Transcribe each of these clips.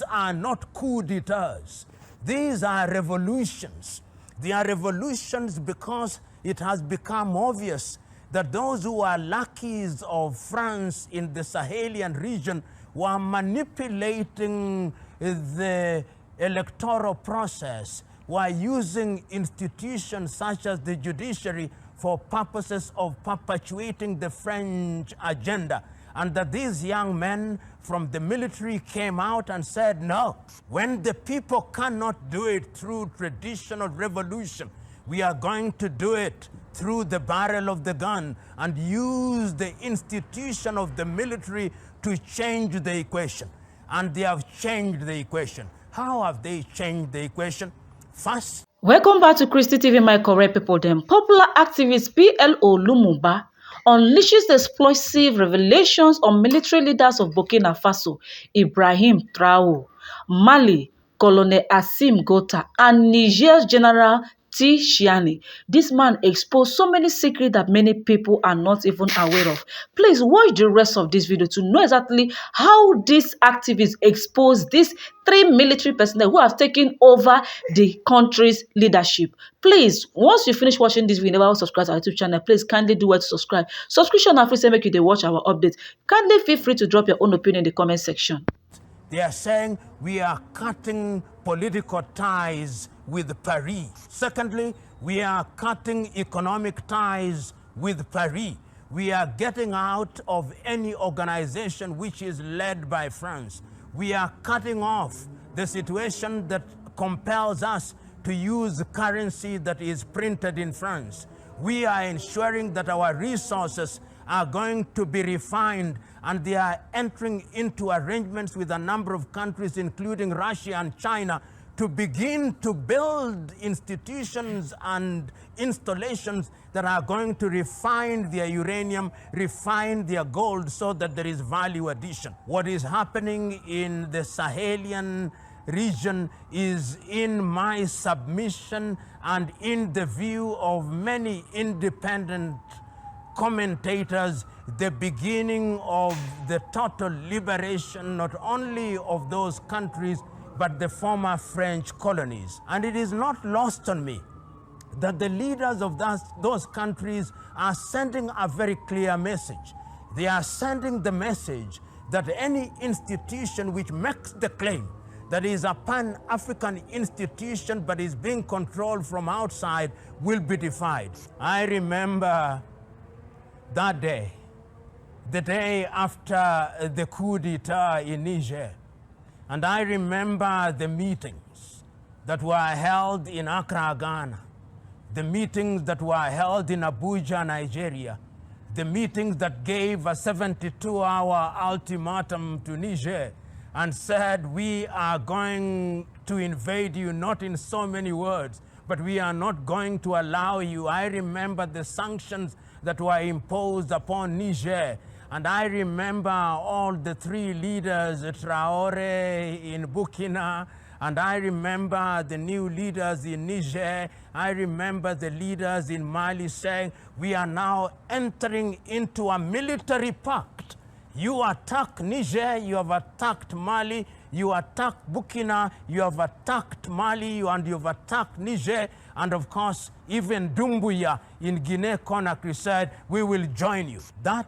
are not coup d'etats. These are revolutions. They are revolutions because it has become obvious that those who are lackeys of France in the Sahelian region were manipulating the electoral process, were using institutions such as the judiciary for purposes of perpetuating the French agenda. And that these young men from the military came out and said, no, when the people cannot do it through traditional revolution, we are going to do it through the barrel of the gun and use the institution of the military to change the equation. And they have changed the equation. How have they changed the equation? First, welcome back to Christy TV, my correct people. Then popular activist PLO Lumumba unleashes explosive revelations on military leaders of Burkina Faso, Ibrahim Traoré, Mali, Colonel Assimi Goïta, and Niger's General Chiani. This man exposed so many secrets that many people are not even aware of. Please watch the rest of this video to know exactly how these activists expose these 3 military personnel who have taken over the country's leadership. Please, once you finish watching this video, never subscribe to our YouTube channel, please kindly do well to subscribe. Subscription na free, say make you dey watch our updates. Kindly feel free to drop your own opinion in the comment section. they are saying we are cutting political ties with Paris. Secondly, we are cutting economic ties with Paris. We are getting out of any organization which is led by France. We are cutting off the situation that compels us to use currency that is printed in France. We are ensuring that our resources are going to be refined, and they are entering into arrangements with a number of countries, including Russia and China, to begin to build institutions and installations that are going to refine their uranium, refine their gold, so that there is value addition. What is happening in the Sahelian region is, in my submission and in the view of many independent commentators, the beginning of the total liberation not only of those countries but the former French colonies. And it is not lost on me that the leaders of those countries are sending a very clear message. They are sending the message that any institution which makes the claim that is a Pan-African institution but is being controlled from outside will be defied. I remember that day, the day after the coup d'etat in Niger, and I remember the meetings that were held in Accra, Ghana, the meetings that were held in Abuja, Nigeria, the meetings that gave a 72-hour ultimatum to Niger and said, we are going to invade you, not in so many words, but we are not going to allow you. I remember the sanctions that were imposed upon Niger. And I remember all the 3 leaders, Traoré in Burkina, and I remember the new leaders in Niger. I remember the leaders in Mali saying, we are now entering into a military pact. You attack Niger, you have attacked Mali, you attack Burkina, you have attacked Mali, and you have attacked Niger, and of course, even Doumbouya in Guinea-Conakry said, we will join you. That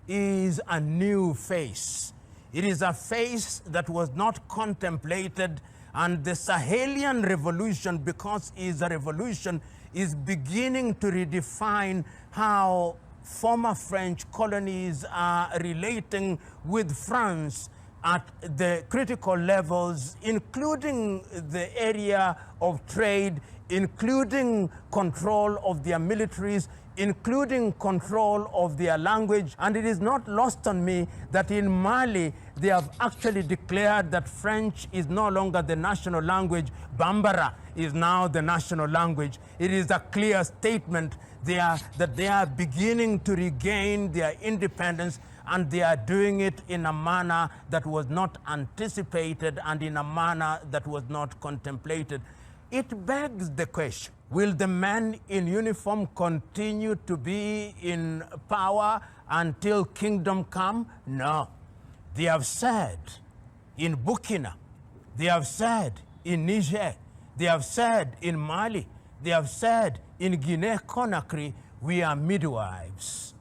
is a new face. It is a face that was not contemplated, and the Sahelian revolution, because it is a revolution, is beginning to redefine how former French colonies are relating with France at the critical levels, including the area of trade, including control of their militaries, including control of their language. And it is not lost on me that in Mali, they have actually declared that French is no longer the national language. Bambara is now the national language. It is a clear statement that they are beginning to regain their independence, and they are doing it in a manner that was not anticipated and in a manner that was not contemplated. It begs the question, will the men in uniform continue to be in power until kingdom come? No. They have said in Burkina They have said in Niger, they have said in Mali, they have said in Guinea-Conakry, we are midwives.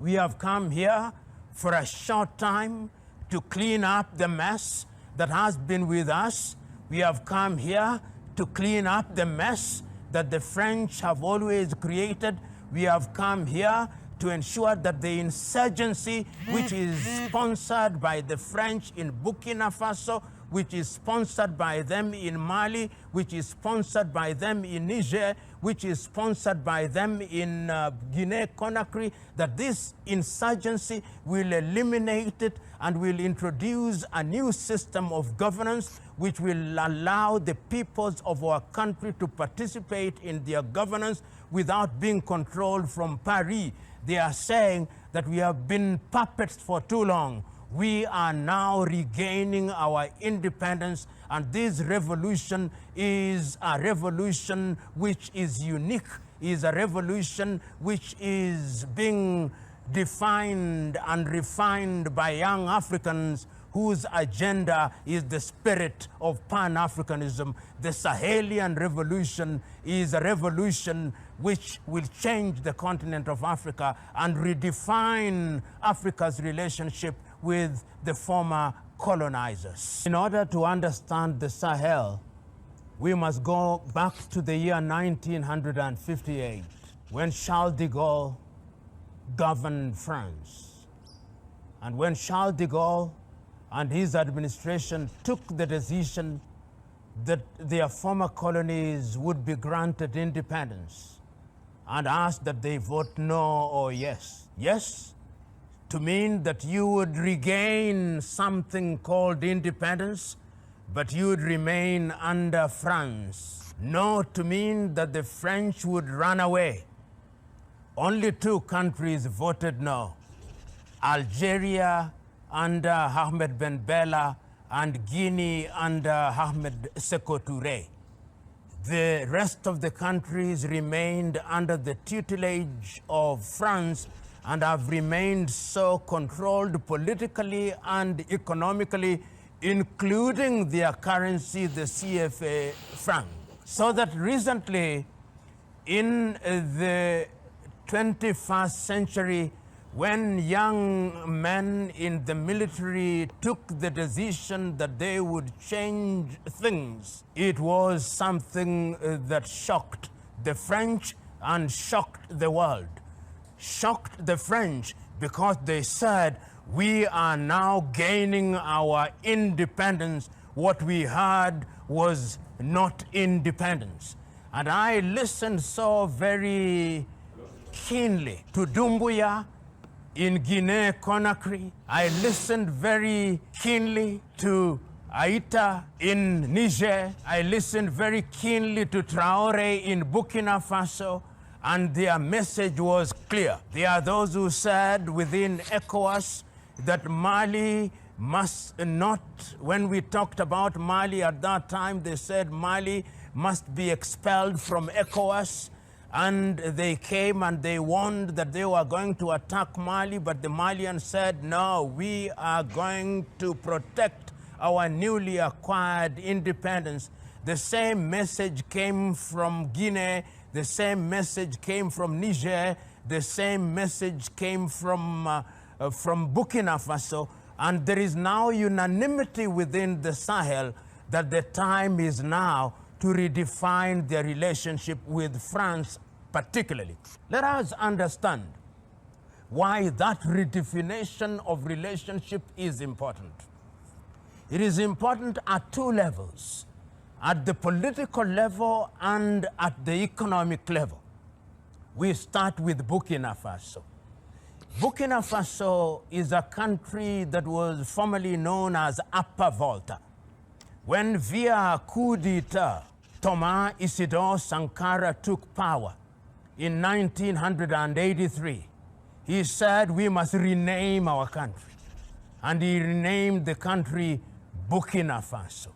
We have come here for a short time to clean up the mess that has been with us. We have come here to clean up the mess that the French have always created. We have come here to ensure that the insurgency, which is sponsored by the French in Burkina Faso, which is sponsored by them in Mali, which is sponsored by them in Niger, which is sponsored by them in Guinea-Conakry, that this insurgency will eliminate it and will introduce a new system of governance which will allow the peoples of our country to participate in their governance without being controlled from Paris. They are saying that we have been puppets for too long. We are now regaining our independence, and this revolution is a revolution which is unique, is a revolution which is being defined and refined by young Africans whose agenda is the spirit of Pan-Africanism. The Sahelian revolution is a revolution which will change the continent of Africa and redefine Africa's relationship with the former colonizers. In order to understand the Sahel, we must go back to the year 1958, when Charles de Gaulle governed France. And when Charles de Gaulle and his administration took the decision that their former colonies would be granted independence, and asked that they vote no or yes. Yes, to mean that you would regain something called independence, but you would remain under France. No, to mean that the French would run away. Only two countries voted no: Algeria under Ahmed Ben Bella and Guinea under Ahmed Sékou Touré. The rest of the countries remained under the tutelage of France and have remained so, controlled politically and economically, including their currency, the CFA franc. So that recently, in the 21st century, when young men in the military took the decision that they would change things, it was something that shocked the French and shocked the world. Shocked the French because they said, we are now gaining our independence. What we had was not independence. And I listened so very keenly to Doumbouya in Guinea-Conakry. I listened very keenly to Aïta in Niger. I listened very keenly to Traoré in Burkina Faso, and their message was clear. There are those who said within ECOWAS that Mali must not, when we talked about Mali at that time, they said Mali must be expelled from ECOWAS. And they came and they warned that they were going to attack Mali, but the Malians said, no, we are going to protect our newly acquired independence. The same message came from Guinea, the same message came from Niger, the same message came from Burkina Faso, and there is now unanimity within the Sahel that the time is now to redefine their relationship with France particularly. Let us understand why that redefinition of relationship is important. It is important at two levels, at the political level and at the economic level. We start with Burkina Faso. Burkina Faso is a country that was formerly known as Upper Volta. When via coup d'etat, Thomas Isidore Sankara took power in 1983, he said we must rename our country. And he renamed the country Burkina Faso.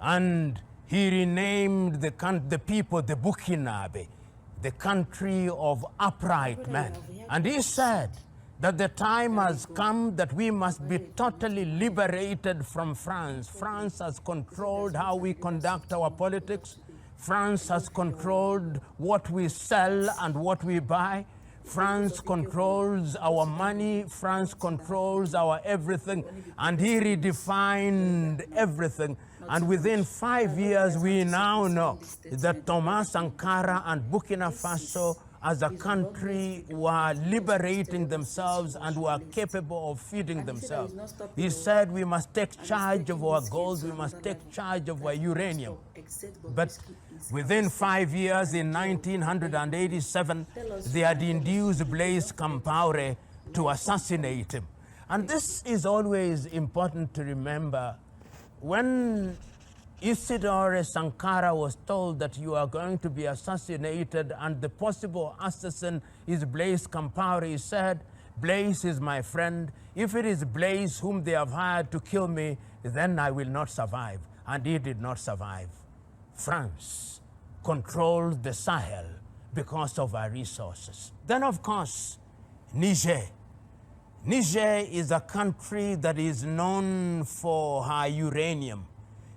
And he renamed the people the Burkinabe, the country of upright men. And he said that the time has come that we must be totally liberated from France. France has controlled how we conduct our politics. France has controlled what we sell and what we buy. France controls our money. France controls our everything. And he redefined everything. And within 5 years, we now know that Thomas Sankara and Burkina Faso as a country were liberating themselves and were capable of feeding themselves. He said we must take charge of our gold, we must take charge of our uranium. But within 5 years, in 1987, they had induced Blaise Compaoré to assassinate him. And this is always important to remember. When Isidore Sankara was told that you are going to be assassinated and the possible assassin is Blaise Compaoré, he said, Blaise is my friend. If it is Blaise whom they have hired to kill me, then I will not survive. And he did not survive. France controls the Sahel because of our resources. Then, of course, Niger. Niger is a country that is known for her uranium.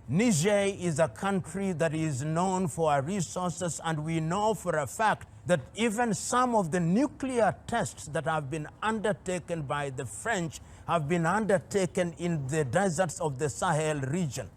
Niger is a country that is known for our resources, and we know for a fact that even some of the nuclear tests that have been undertaken by the French have been undertaken in the deserts of the Sahel region.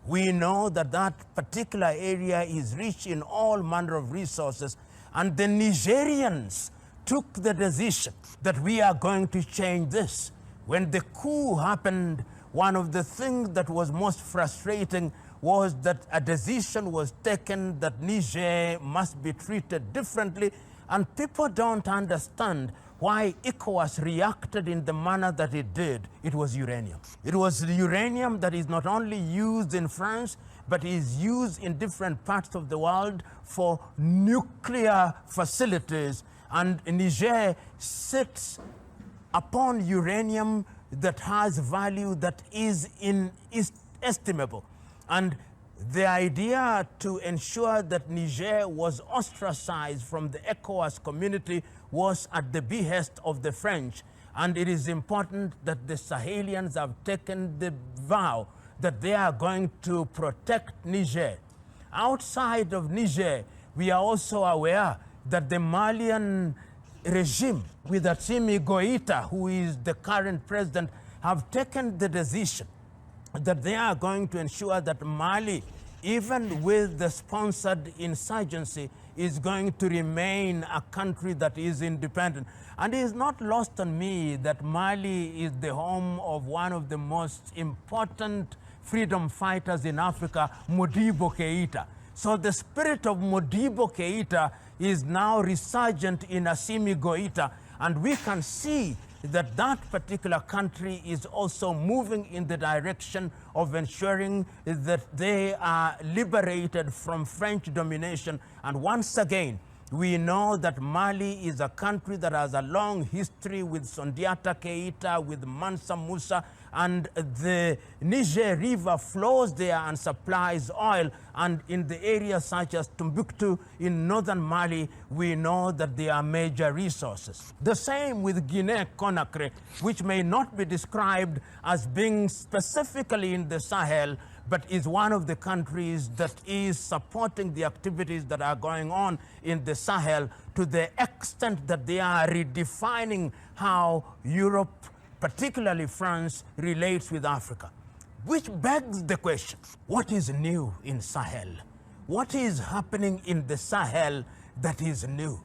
We know that that particular area is rich in all manner of resources, and the Nigerians took the decision that we are going to change this. When the coup happened, one of the things that was most frustrating was that a decision was taken that Niger must be treated differently, and people don't understand why ECOWAS reacted in the manner that it did. It was uranium. It was the uranium that is not only used in France, but is used in different parts of the world for nuclear facilities. And Niger sits upon uranium that has value that is inestimable. And the idea to ensure that Niger was ostracized from the ECOWAS community was at the behest of the French. And it is important that the Sahelians have taken the vow that they are going to protect Niger. Outside of Niger, we are also aware that the Malian regime with Assimi Goïta, who is the current president, have taken the decision that they are going to ensure that Mali, even with the sponsored insurgency, is going to remain a country that is independent. And it is not lost on me that Mali is the home of one of the most important freedom fighters in Africa, Modibo Keïta. So the spirit of Modibo Keïta is now resurgent in Assimi Goïta, and we can see that that particular country is also moving in the direction of ensuring that they are liberated from French domination. And once again, we know that Mali is a country that has a long history with Sundiata Keïta, with Mansa Musa, and the Niger River flows there and supplies oil. And in the areas such as Timbuktu in northern Mali, we know that there are major resources. The same with Guinea-Conakry, which may not be described as being specifically in the Sahel, but is one of the countries that is supporting the activities that are going on in the Sahel to the extent that they are redefining how Europe, particularly France, relates with Africa. Which begs the question, what is new in Sahel? What is happening in the Sahel that is new?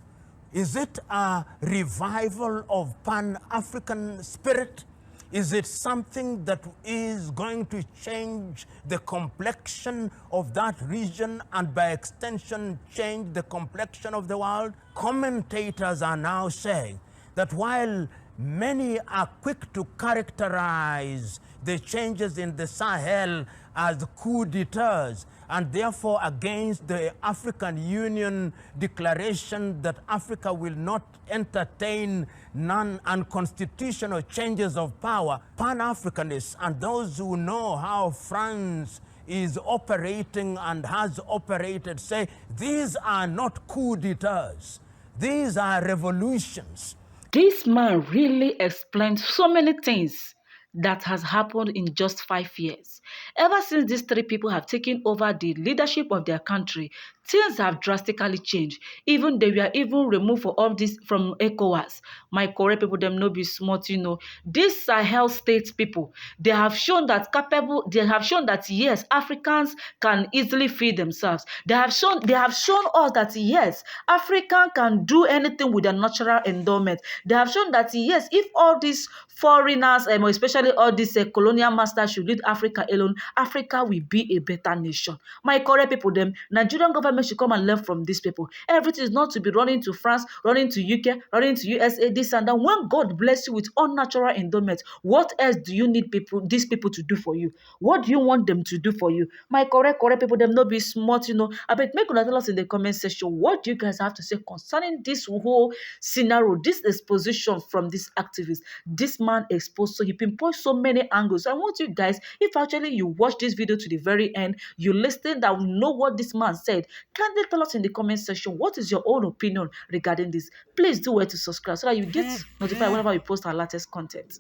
Is it a revival of Pan-African spirit? Is it something that is going to change the complexion of that region and by extension change the complexion of the world? Commentators are now saying that while many are quick to characterize the changes in the Sahel as coup d'etats, and therefore against the African Union declaration that Africa will not entertain non-unconstitutional changes of power, Pan-Africanists and those who know how France is operating and has operated say these are not coup d'etats, these are revolutions. This man really explained so many things that has happened in just 5 years. Ever since these three people have taken over the leadership of their country, things have drastically changed. Even they were even removed for all this from ECOWAS. My correct people, them no be smart, you know. These Sahel state people, they have shown that yes, Africans can easily feed themselves. They have shown us that yes, African can do anything with their natural endowment. They have shown that yes, if all these foreigners, especially all these colonial masters should lead Africa alone, Africa will be a better nation. My correct people, them Nigerian government should come and learn from these people. Everything is not to be running to France, running to UK, running to USA, this and that. When God bless you with unnatural endowment, what else do you need these people to do for you? What do you want them to do for you? My correct people, them not be smart, you know. I bet make una tell us in the comment section, what do you guys have to say concerning this whole scenario, this exposition from this activist. This man exposed, so he pinpoints so many angles. So I want you guys, if actually you watch this video to the very end, you listen, that will know what this man said. Kindly tell us in the comment section, what is your own opinion regarding this? Please do well to subscribe so that you get notified whenever we post our latest content.